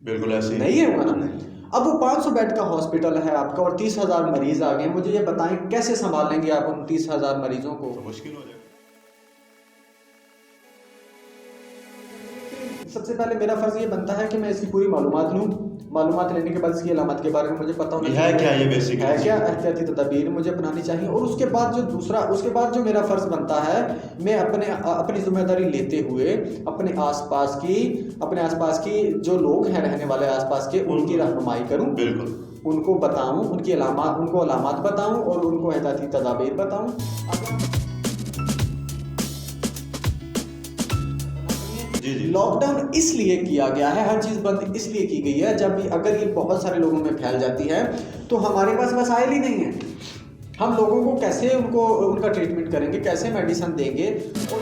बिल्कुल ऐसे ही। नहीं है होगा ना। अब वो 500 बेड का हॉस्पिटल है आपका और 30,000 मरीज आ गए, मुझे ये बताएं कैसे संभाल लेंगे आप उन 30,000 मरीजों को। तो मुश्किल हो जाएगा। सबसे पहले मेरा फर्ज ये बनता है कि मैं इसकी पूरी मालूमात लूँ, मालूमात लेने के बाद इसकी अलामत के बारे में मुझे पता होना ये चाहिए है क्या, ये बेसिक है क्या, एहतियाती तदाबीर मुझे अपनानी चाहिए। और उसके बाद जो दूसरा, उसके बाद जो मेरा फ़र्ज़ बनता है, मैं अपनी जिम्मेदारी लेते हुए अपने आसपास की जो लोग हैं रहने वाले आसपास के, उनकी रहनुमाई करूँ, बिल्कुल उनको बताऊँ, उनको अलामात बताऊँ और उनको एहतियाती तदाबीर बताऊँ। जी जी। लॉकडाउन इसलिए किया गया है, हर चीज़ बंद इसलिए की गई है, जब अगर ये बहुत सारे लोगों में फैल जाती है तो हमारे पास वसाइल ही नहीं है। हम लोगों को कैसे उनका ट्रीटमेंट करेंगे, कैसे मेडिसिन देंगे। और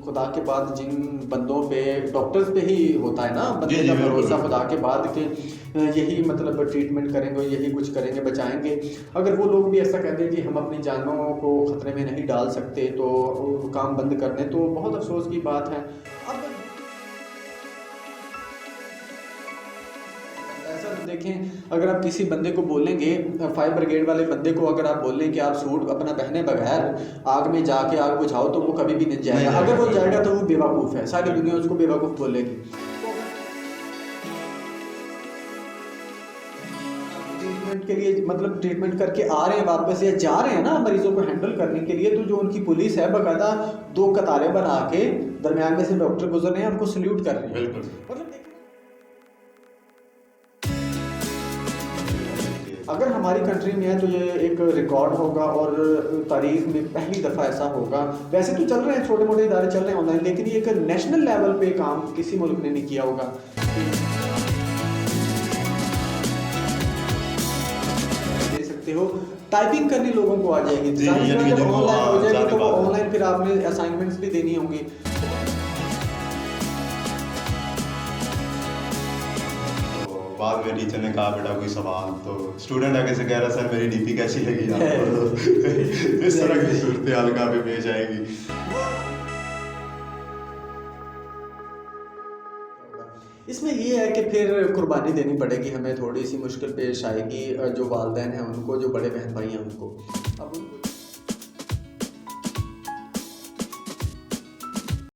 खुदा के बाद जिन बंदों पे, डॉक्टर्स पे ही होता है ना बंदे जी, का बिल्कुल, भरोसा, बिल्कुल। खुदा के बाद के यही मतलब ट्रीटमेंट करेंगे, यही कुछ करेंगे, बचाएंगे। अगर वो लोग भी ऐसा कहते हैं कि हम अपनी जानों को ख़तरे में नहीं डाल सकते तो वो काम बंद कर दें, तो बहुत अफसोस की बात है। अब ऐसा देखें, अगर आप किसी बंदे को बोलेंगे, फायर ब्रिगेड वाले बंदे को अगर आप बोलें कि आप सूट अपना पहने बगैर आग में जाके आग बुझाओ, तो वो कभी भी नहीं जाएगा। नहीं अगर वो जाएगा। जाएगा तो वो बेवकूफ़ है, सारी दुनिया उसको बेवकूफ़ बोलेगी। ट्रीटमेंट के लिए, मतलब ट्रीटमेंट करके आ रहे हैं वापस या जा रहे हैं ना मरीजों को हैंडल करने के लिए, तो जो उनकी पुलिस है बाकायदा 2 कतारें बना के दरमियान में से डॉक्टर गुजर रहे हैं, उनको सल्यूट कर रहे हैं। बिल्कुल। मतलब अगर हमारी कंट्री में है तो ये एक रिकॉर्ड होगा और तारीख में पहली दफ़ा ऐसा होगा। वैसे तो चल रहे हैं छोटे मोटे इदारे चल रहे हैं ऑनलाइन, लेकिन ये एक नेशनल लेवल पे काम किसी मुल्क ने नहीं किया होगा। दे सकते हो, टाइपिंग करनी लोगों को आ जाएगी, जी, यानी कि जब जिनको ऑनलाइन हो जाएगी ज़्यादा तो बात है। ऑनलाइन फिर आपने असाइनमेंट्स भी देनी होंगी। तो बाद में टीचर ने कहा बेटा कोई सवाल, तो स्टूडेंट आगे से कह रहा सर मेरी डीपी कैसी लगी आपको। इस तरह की सूरत हाल काफी पेश आएगी। इसमें ये है कि फिर कुर्बानी देनी पड़ेगी हमें, थोड़ी सी मुश्किल पेश आएगी जो वालिदैन हैं उनको, जो बड़े बहन भाई हैं उनको। अब